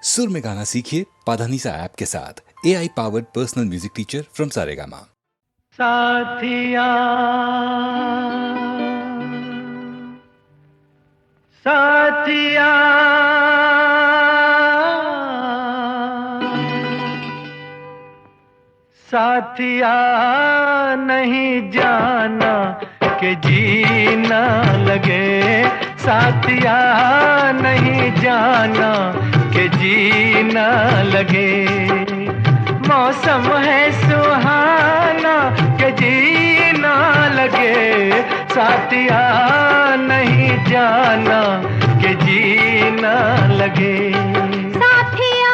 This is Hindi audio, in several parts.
सुर में गाना सीखिए पाधानीसा ऐप के साथ। AI powered personal music teacher from Saregama. साथिया साथिया साथिया नहीं जाना कि जीना लगे, साथिया नहीं जाना कि जीना लगे। मौसम है सुहाना कि जीना लगे, साथिया नहीं जाना कि जीना लगे। साथिया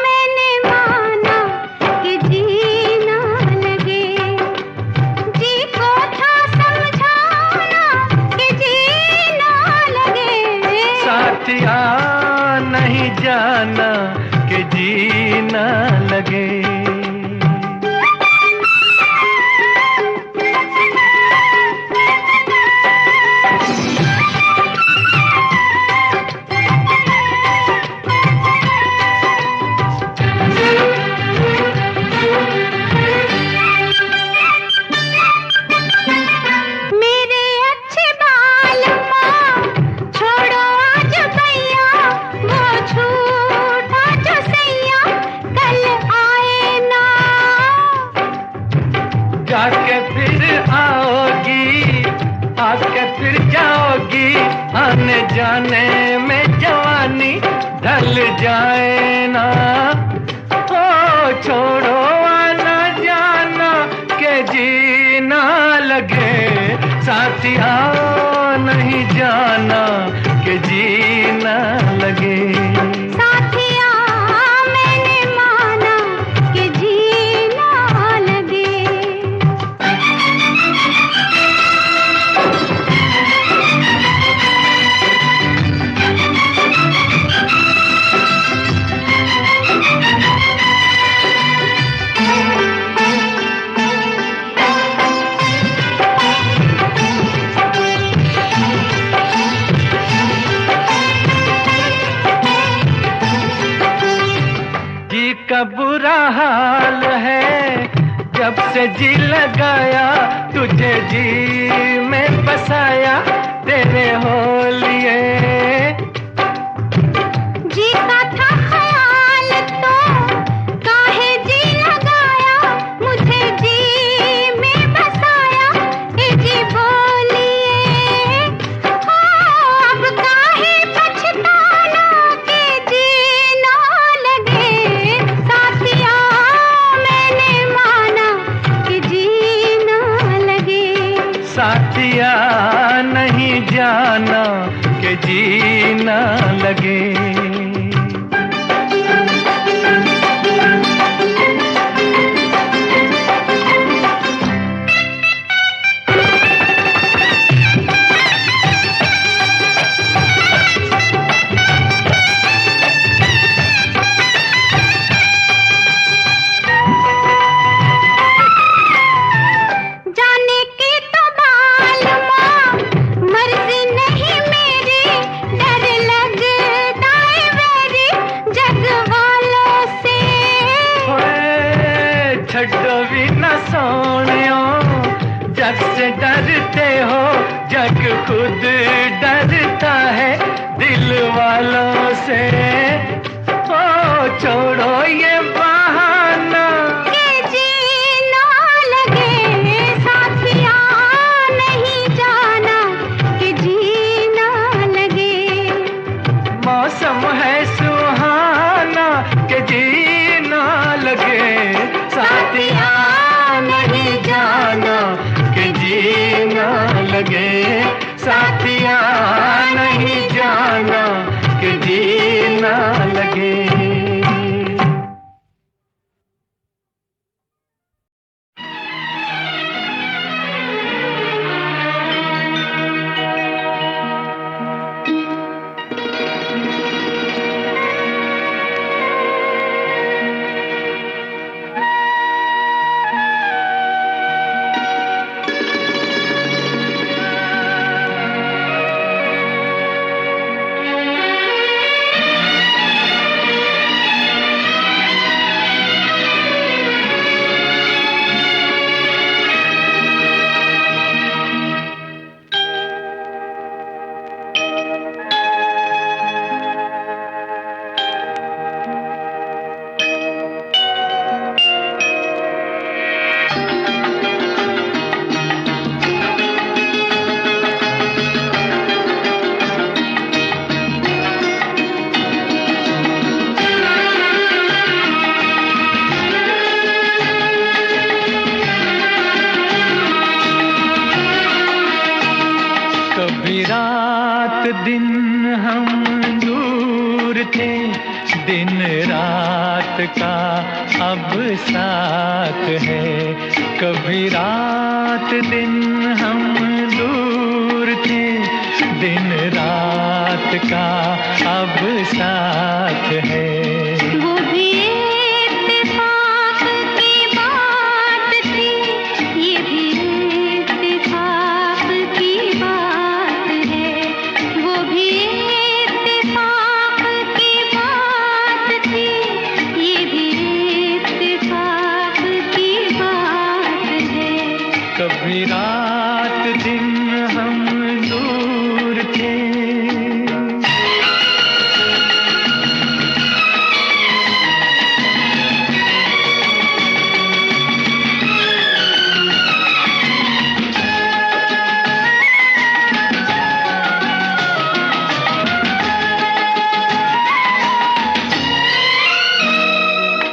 मैंने माना कि जीना लगे, जी को था समझाना कि जीना लगे। साथिया नहीं जाना कि जीना लगे। जाके फिर आओगी, आके फिर जाओगी, आने जाने में जवानी ढल जाए ना। ओ छोड़ो आना जाना के जीना लगे, साथिया नहीं जाना के जीना लगे। का बुरा हाल है जब से जी लगाया, तुझे जी में बसाया तेरे हो लिए। जी का था ख्याल तो काहे जी लगाया, मुझे जी में बसाया ए जी बोलिए। अब काहे पछताना के जीना लगे, साथिया मैंने माना कि जीना लगे। साथिया नहीं जाना कि जीना लगे। छड्डो भी न सोनियो, जग से डरते हो, जग खुद डरता है दिल वालों से। ओ छोड़ो ये बहाना के जीना लगे, साथिया नहीं जाना कि जीना लगे। मौसम है सुहाना कि जीना लगे, साथिया नहीं जाना कि जीना लगे। साथिया नहीं जाना कि जीना लगे। दिन रात का अब साथ है। कभी रात दिन हम दूर थे, दिन रात का अब साथ है। वो भी इत्तेफाक की बात थी, ये भी इत्तेफाक की बात है। वो भी इत्तेफाक की बात थी, ये भी इत्तेफाक की बात है। कभी रात दिन हम दूर थे।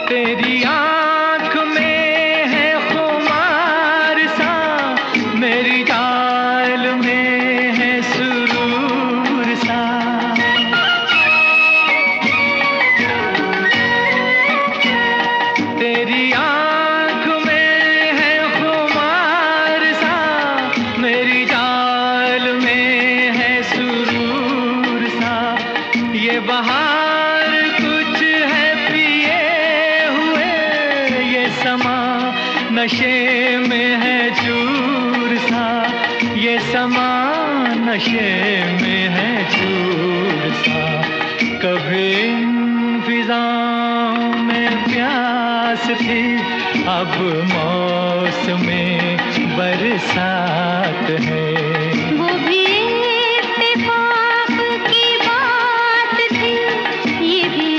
तेरी आँख में है खुमार सा, मेरी चाल में है सुरूर सा। तेरी आँख में है खुमार सा, मेरी चाल में है सुरूर सा। ये बहार कुछ है पिए हुए, ये समा नशे में है चूर सा। ये समा नशे में है चूर सा। कभी इन फिजाओं में प्यास थी, अब मौसमे बरसात है। वो भी इत्तेफाक की बात थी, ये भी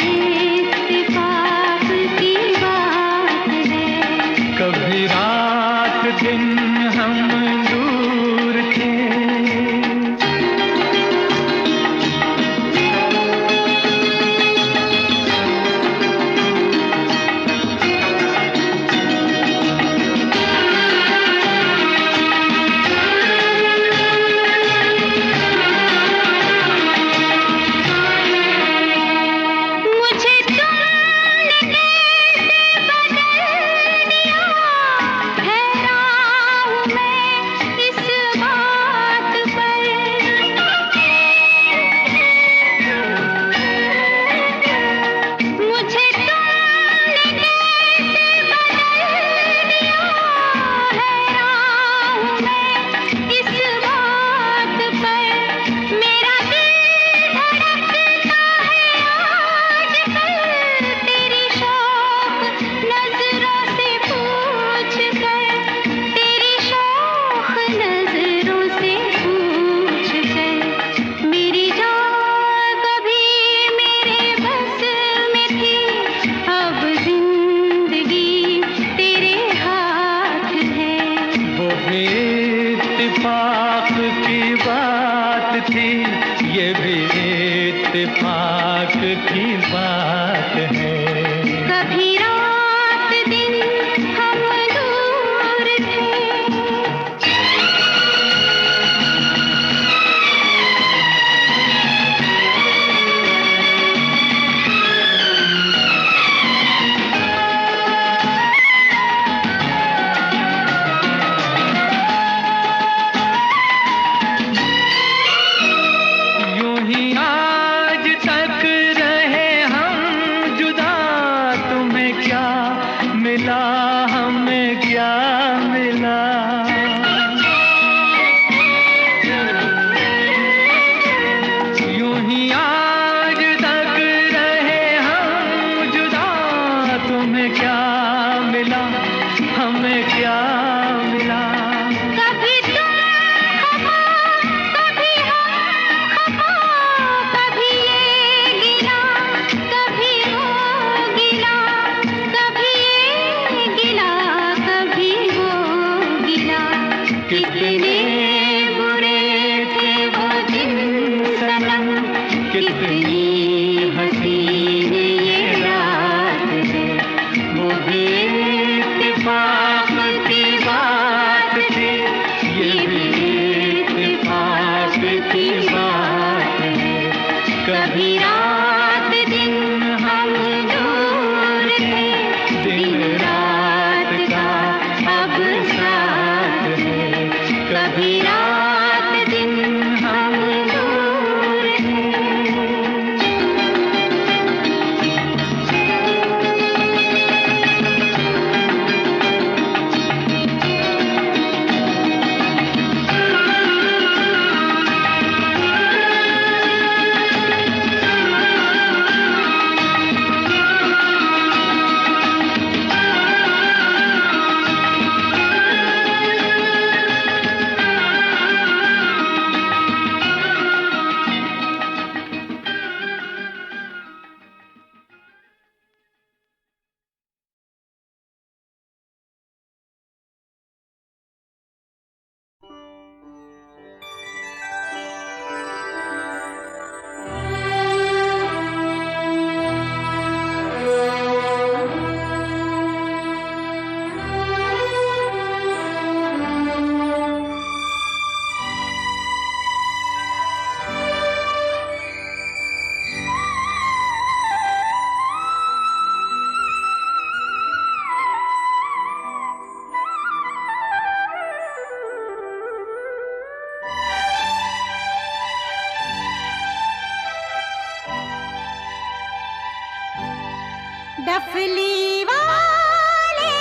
इत्तेफाक की बात है। कभी रात दिन हम दूर थे। मुझे तुमने कैसे बदल दिया, हैरान हूँ मैं इस बात पर। मुझे तुमने कैसे बदल दिया, हैरान हूँ मैं इस बात पर। मेरा दिल धड़कता है आजकल, तेरी शौक नजरों से पूछ कर। तेरी शौक नजरों से पूछ कर। मेरी जान कभी मेरे बस में थी, अब जिंदगी तेरे हाथ है। वो भी इत्तेफाक की बात थी, ये भी इत्तेफाक की बात है। कभी रात दिन हम दूर थे। यूं ही आज तक रहे हम जुदा, डफली वाले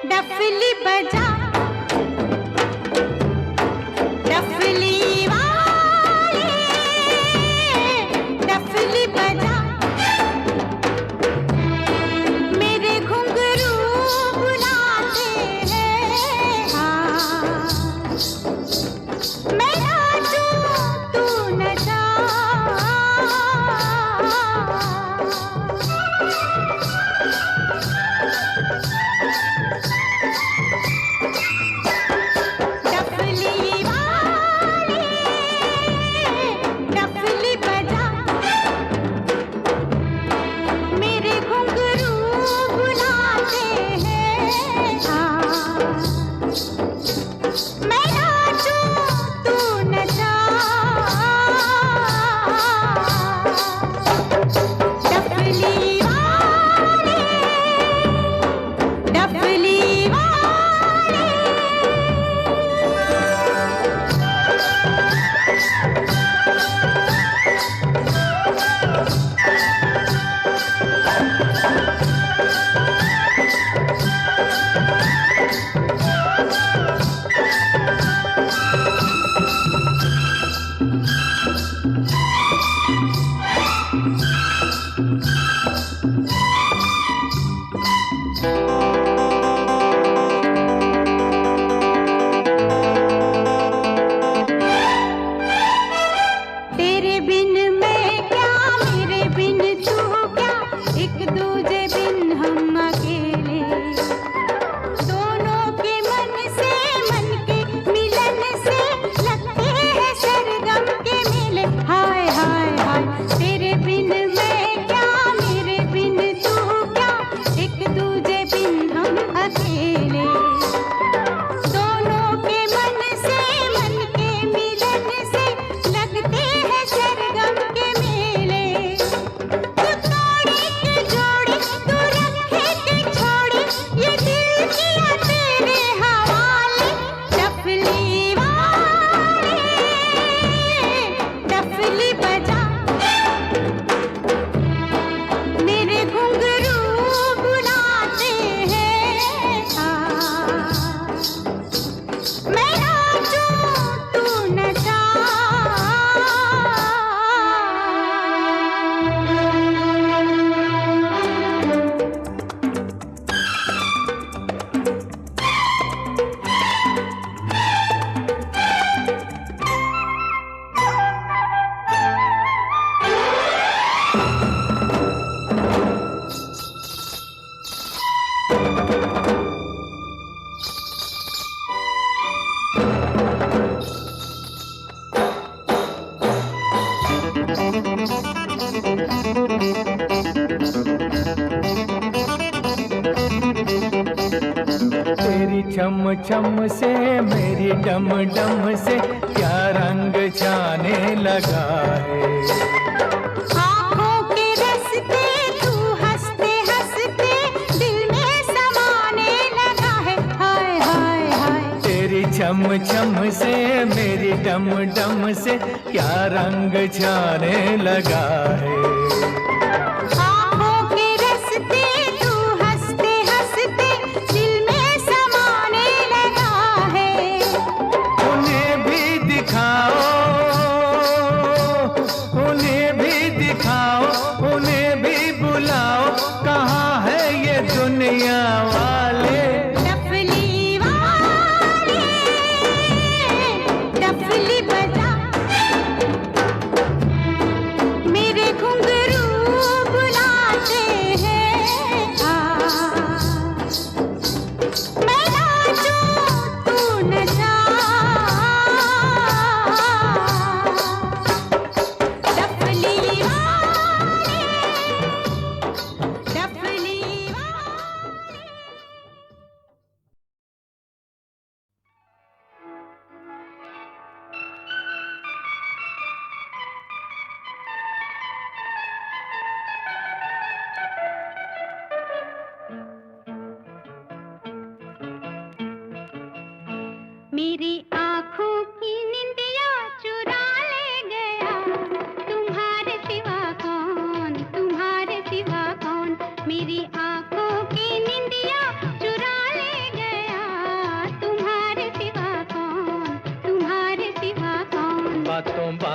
डफली बजा, डफली वाले डफली बजा, मेरे घुंघरू बुलाते हैं हाँ, मैं नाचूं तू नचा। डफली वाले डफली बजा, मेरे घुंघरू बुलाते हैं हाँ, मैं नाचूं तू नचा। डफली वाले डफली वाले तेरे बिन मैं क्या, मेरे बिन तू क्या, एक दूजे बिन हम अकेले, दोनों के मन से मन के मिलन से लगते हैं सरगम के मेले। हाय हाय हाय तेरे बिन मैं क्या, मेरे बिन तू क्या, एक दूजे बिन हम अकेले, दोनों के मन से मन के मिलन से लगते हैं सरगम के मेले। तू तोड़े के जोड़े, तू रखे के छोड़े, ये दिल किया तेरे हवाले। डफली वाले डफली बजा, मेरे घुंघरू बुलाते हैं हाँ, मैं नाचूं तू नचा। तेरी चम चम से मेरी डम डम से क्या रंग जाने लगा है। आँखों के रस्ते तू हंसते हंसते दिल में समाने लगा है। हाय हाय हाय तेरी चम चम से मेरी डम डम से क्या रंग जाने लगा है। आँखों के रस्ते तू हंसते हंसते दिल में समाने लगा है। उन्हें भी दिखाओ, उन्हें भी दिखाओ, उन्हें भी बुलाओ, कहाँ है ये दुनिया वाले। डफली वाले डफली बजा, मेरे घुंघरू बुलाते हैं हाँ, मैं नाचूं तू नचा। डफली वाले डफली वाले मेरी आँखों की निंदिया चुरा ले गया, तुम्हारे सिवा कौन, तुम्हारे सिवा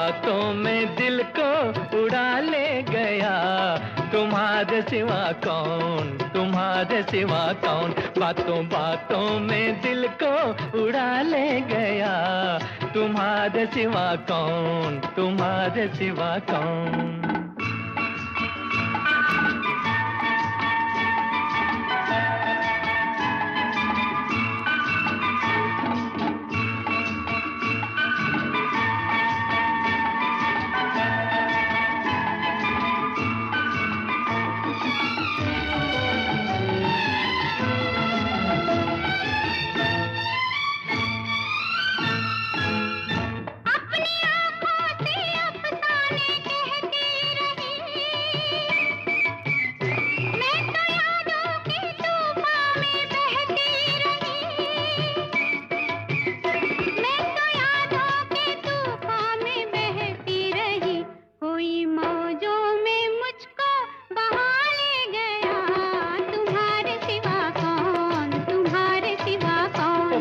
बातों में दिल को उड़ा ले गया, तुम्हारे सिवा कौन, तुम्हारे सिवा कौन। बातों बातों में दिल को उड़ा ले गया, तुम्हारे सिवा कौन, तुम्हारे सिवा कौन।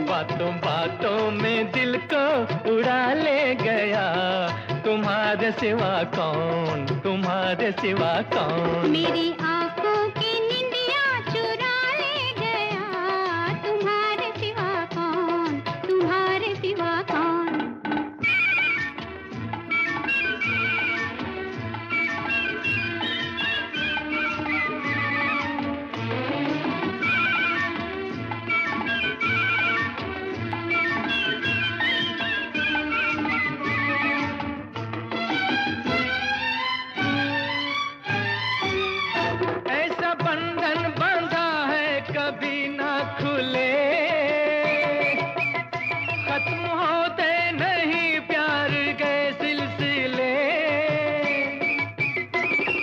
बातों बातों में दिल को उड़ा ले गया, तुम्हारे सिवा कौन, तुम्हारे सिवा कौन। मेरी आंखों की निंदिया चुरा ले गया, तुम्हारे सिवा कौन, तुम्हारे सिवा कौन। कभी ना खुले, खत्म होते नहीं प्यार के सिलसिले,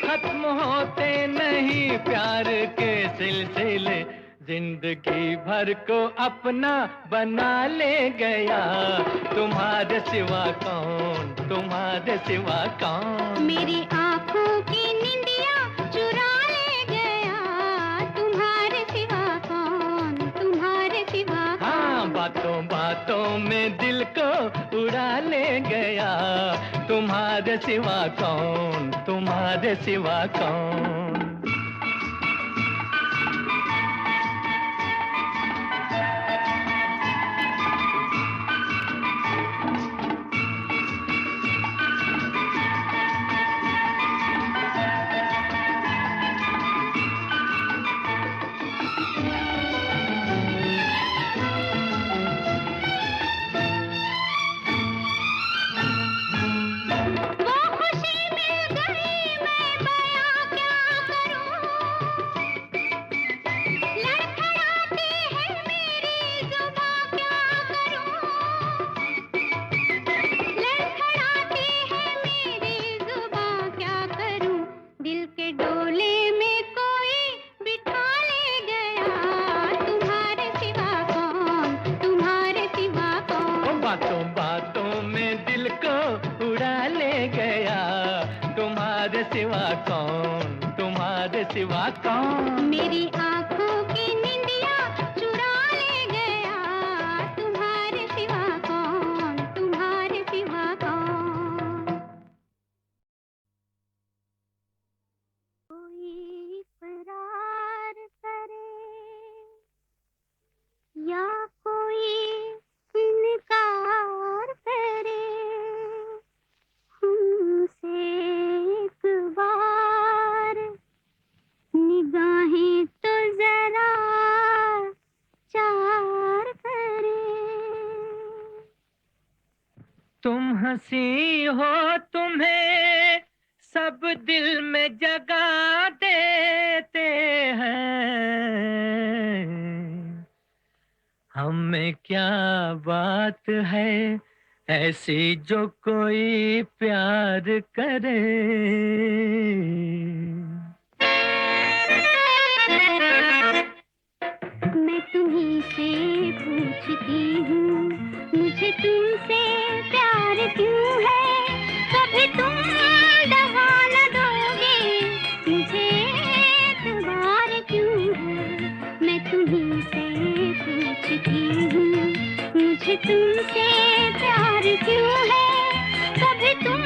खत्म होते नहीं प्यार के सिलसिले। जिंदगी भर को अपना बना ले गया, तुम्हारे सिवा कौन, तुम्हारे सिवा कौन। मेरी आंखों की निंदिया चुरा ले गया, तुम्हारे सिवा कौन, तुम्हारे सिवा कौन। हाँ, बातों बातों में दिल को उड़ा ले गया, तुम्हारे सिवा कौन, तुम्हारे सिवा कौन। बातों बातों में दिल को उड़ा ले गया, तुम्हारे सिवा कौन, तुम्हारे सिवा कौन। मेरी आंखों की निंदिया चुरा ले गया, तुम्हारे सिवा कौन, तुम्हारे सिवा कौन। कोई इकरार करे या कोई इनकार करे, हमसे एक बार निगाहें तो जरा चार करे। तुम हंसी हो, तुम्हें सब दिल में जगा देते हैं, हमें क्या बात है ऐसी जो कोई प्यार करे। मैं तुम्हीं से पूछती हूँ, मुझे तुमसे प्यार क्यों है, कभी तुम दगा न दोगे, मुझे एतबार क्यों है। मैं तुम्हीं से पूछती हूँ, मुझे तुमसे प्यार क्यों है, कभी तुम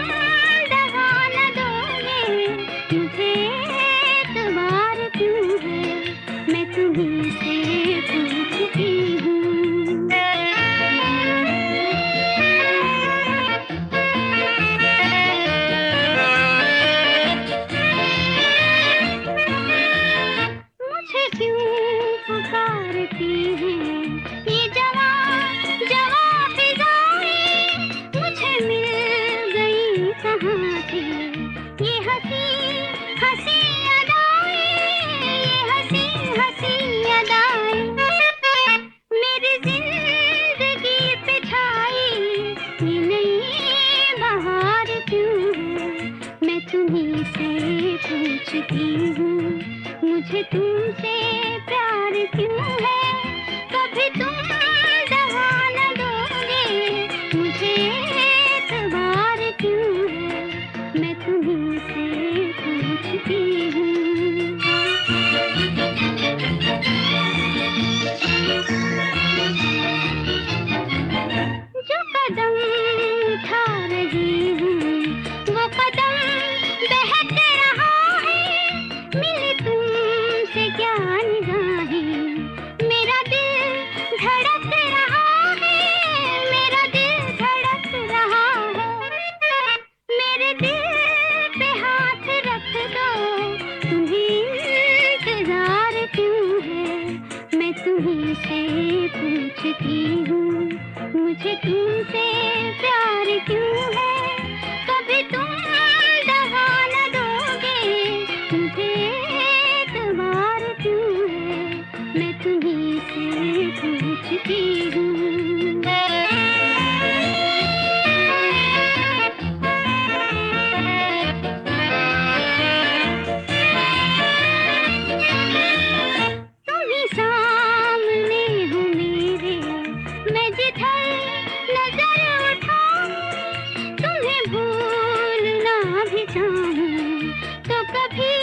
पूछती हूँ मुझे तुमसे प्यार क्यों है, कभी तुम दगा न दोगे, मुझे एतबार क्यों है, मैं तुम्हीं से पूछती हूँ। जो कदम उठा रही हूँ वो कदम बहक रहा है, मिली तुमसे क्या निगाहें, मेरा दिल धड़क रहा है, मेरा दिल धड़क रहा है, मेरे दिल पे हाथ रख दो, तुम्हें इंतजार क्यों है, मैं तुम्हीं से पूछती हूँ मुझे तुमसे प्यार क्यों है, कभी तुम दगा न दोगे, मुझे एतबार क्यों है, मैं तुम्हीं से पूछती हूँ। तुम्हीं सामने हो मेरे, मैं जिधर नजर उठाऊं, तुम्हें भूलना भी चाहूं, तो कभी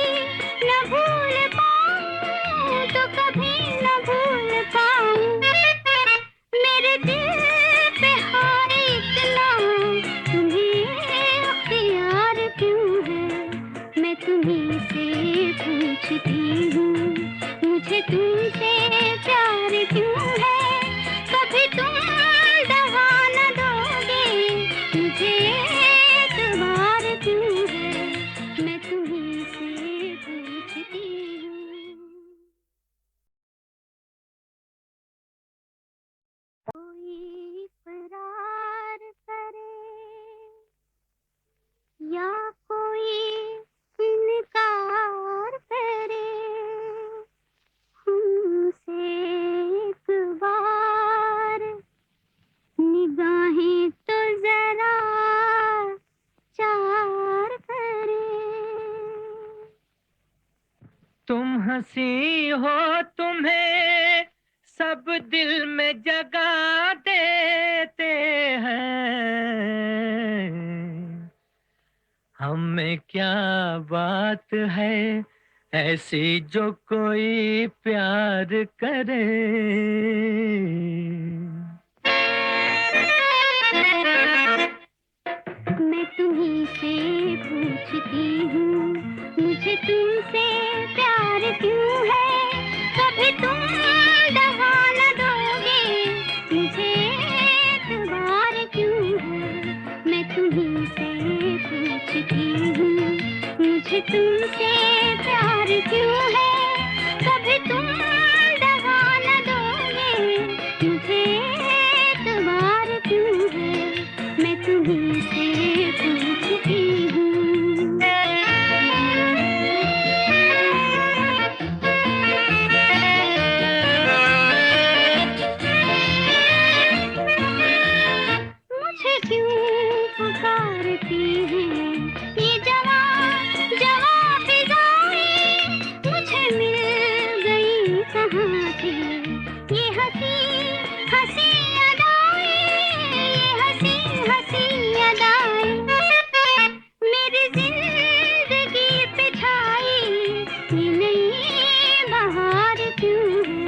न भूल पाऊं, तो कभी न भूल पाऊं, मेरे दिल पे हाय इतना, तुम्हें अख्तियार क्यों है, मैं तुम्हीं से पूछती हूँ मुझे तुमसे प्यार क्यों है, कभी तुम दगा न दोगे, मुझे एतबार क्यों है, मैं तुम्हीं से पूछती हूँ। कोई इकरार करे या कोई इनकार करे, हमसे एक बार निगाहें तो जरा चार करे। तुम हंसी हो तुम्हें सब दिल में जगा देते हैं, हमें क्या बात है ऐसी जो कोई प्यार करे। मैं तुम्हीं से पूछती हूँ मुझे तुमसे प्यार क्यों है, कभी तुम दगा न दोगे, मुझे एतबार क्यों है, मैं तुम्हीं से पूछती हूँ मुझे तुमसे प्यार क्यों है, कभी तुम दगा न दोगे, मुझे एतबार क्यों है, मैं तुम्हीं से पूछती हूँ। मुझे क्यों पुकारती हैं ये जवां जवां फिजाएं, मुझे मिल गई कहाँ थी ये हंसी हंसी अदाएं, ये हंसी हंसी अदाएं, मेरी जिंदगी पे छाई ये नई बहार क्यों है,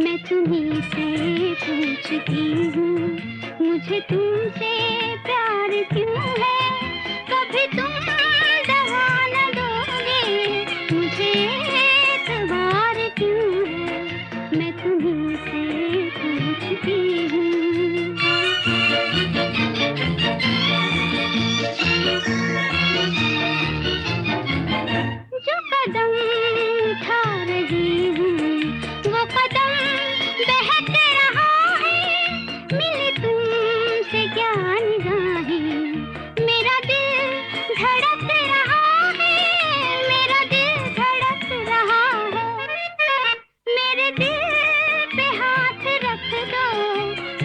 मैं तुम्हीं से पूछती हूँ मुझे तुमसे प्यार क्यों है, कभी तुम दगा न दोगे, मुझे एतबार क्यों है, मैं तुम्हीं से पूछती हूँ। जो कदम उठा रही हूँ वो कदम बहक रहा है, मिली तुमसे क्या निगाहें, मेरा दिल धड़क रहा है, मेरा दिल धड़क रहा है, मेरे दिल पे हाथ रख दो,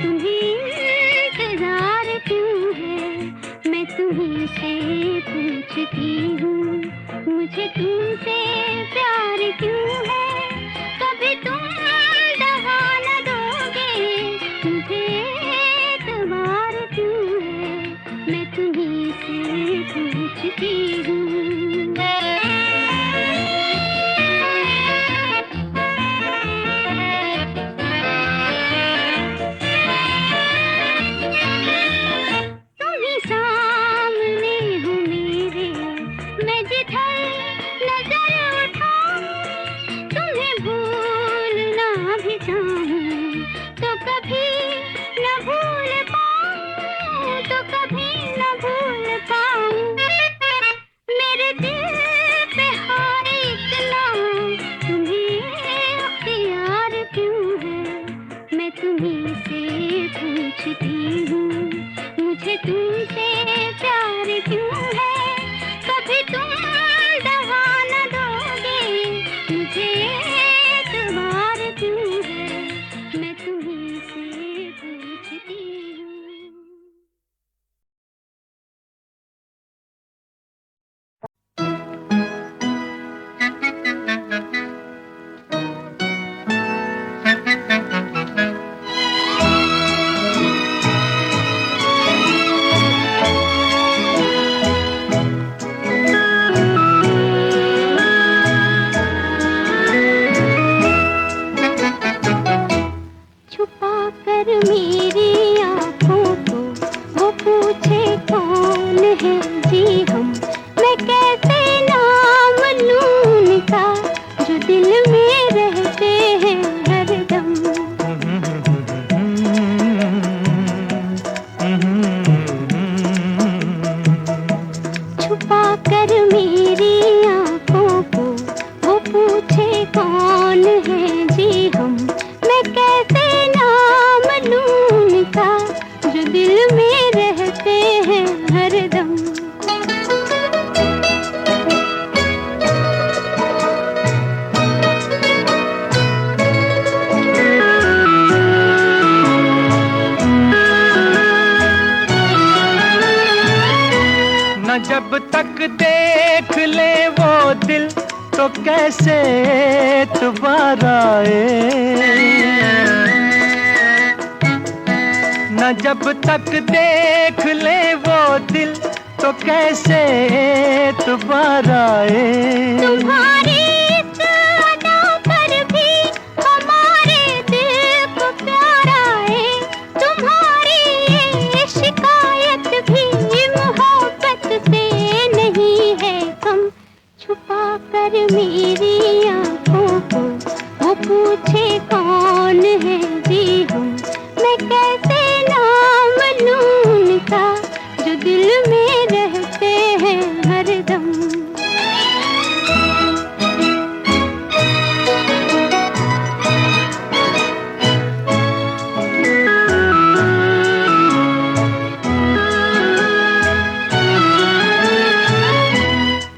तुम्हें इंतजार क्यों है, मैं तुम्हीं से पूछती हूँ मुझे तुमसे प्यार क्यों है, कभी तुम दगा न दोगे, मुझे एतबार क्यों है, मैं तुम्हीं से पूछती हूँ। मुझे तुमसे प्यार क्यों है, कभी तुम दगा न दोगे, मुझे एतबार क्यों है, मैं तुम्हीं से पूछती हूँ। मेरी आँखों को वो पूछे कौन है जी हम, मैं कैसे नाम लूं उनका जो दिल में रहते हैं हरदम। छुपा कर मेरी आँखों को वो पूछे कौन है जी हम, मैं कैसे उनका जो दिल में रहते हैं हरदम। न जब तक देख ले वो दिल तो कैसे दोबारा आए, न जब तक देख ले वो दिल तो कैसे दोबारा आए। तुम्हारी इस अदा पर भी हमारे दिल को प्यार आए, तुम्हारी ये शिकायत भी मोहब्बत से नहीं है कम। छुपा कर मेरी आँखों को वो पूछे कौन है जी हम, मैं कैसे नाम लूं उनका जो दिल में रहते हैं हरदम।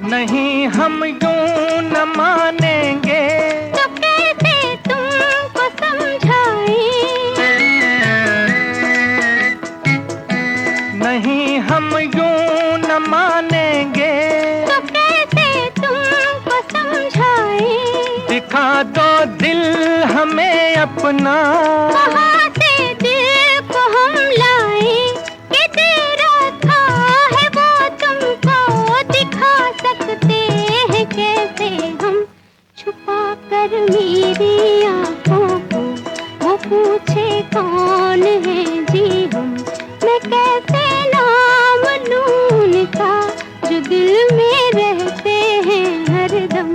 नहीं हम यूं न मानेंगे तो कैसे तुमको समझाएं, नहीं हम यूं न मानेंगे तो कैसे तुमको समझाएं। दिखा दो दिल हमें अपना, कहाँ से दिल को हम लाएं, कि दे रखा है वो तुमको दिखा सकते हैं कैसे हम। छुपा कर मेरी आँखों को वो पूछे कौन है जी हम, मैं कैसे नाम लूं उनका जो दिल में रहते हैं हरदम।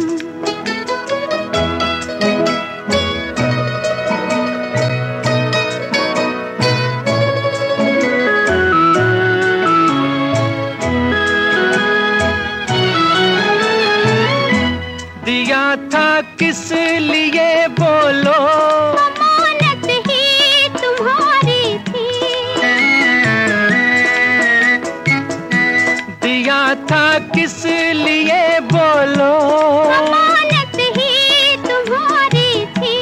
दिया था किस लिए बोलो, अमानत ही तुम्हारी थी, दिया था किस लिए बोलो, अमानत ही तुम्हारी थी।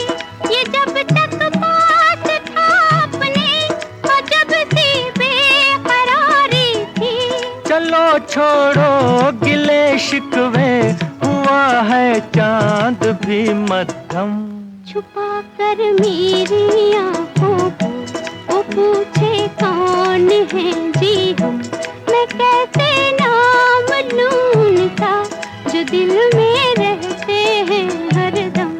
ये जब तक पास था अपने और जब सी बेकरारी थी। चलो छोड़ो गिले शिकवे, हुआ है चांद भी मध्यम। छुपा कर मेरी आंखों को वो पूछे कौन है जी हम, मैं कैसे नाम लूं उनका जो दिल में रहते हैं हरदम।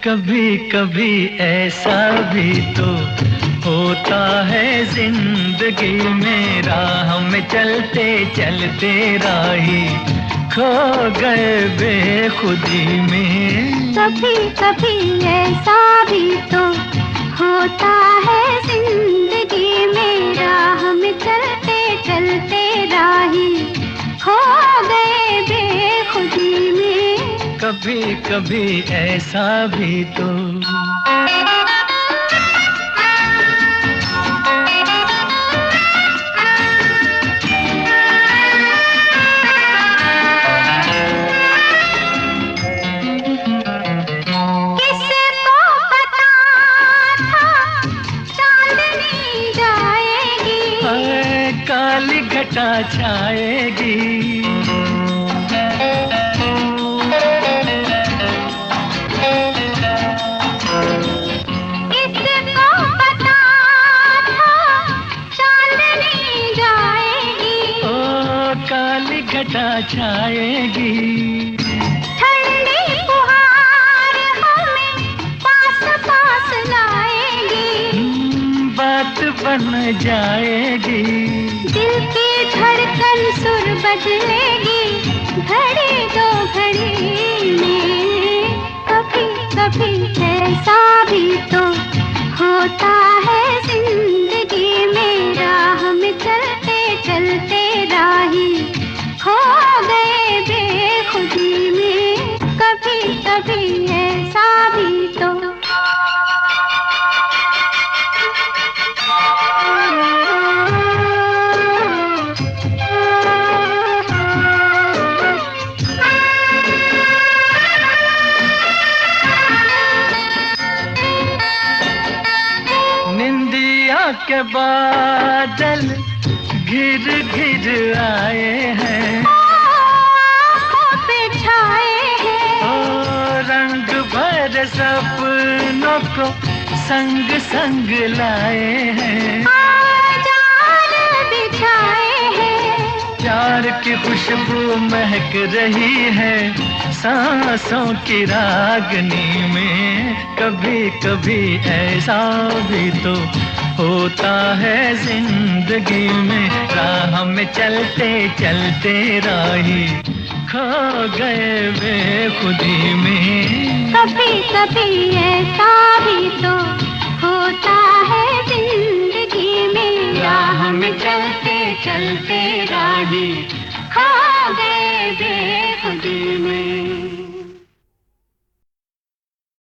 कभी कभी ऐसा भी तो होता है जिंदगी में, राह में चलते चलते राही खो गए बेखुदी में। कभी कभी ऐसा भी तो होता है जिंदगी में, राह में चलते चलते राही खो गए बेखुदी में। कभी कभी ऐसा भी तो। काली घटा छाएगी, इसको पता था चांदनी जाएगी। ओ काली घटा छाएगी, ठंडी फुहार हमें पास पास लाएगी। बात बन जाएगी, दिल की धड़कन सुर बदलेगी घड़ी दो घड़ी में। कभी कभी ऐसा भी तो होता है जिंदगी में, राह में चलते चलते राही खो गए बेखुदी में। कभी कभी ऐसा भी तो। के बादल घिर घिर आए हैं, पे छाए हैं। ओ रंग भर सपनों को संग संग लाए हैं। जाल बिछाए हैं, प्यार की खुशबू महक रही है सांसों की रागनी में। कभी कभी ऐसा भी तो होता है जिंदगी में, राह में चलते चलते राही खो गए बेखुदी में। कभी कभी ऐसा भी तो होता है जिंदगी में, राह में चलते चलते राही खो गए बेखुदी में।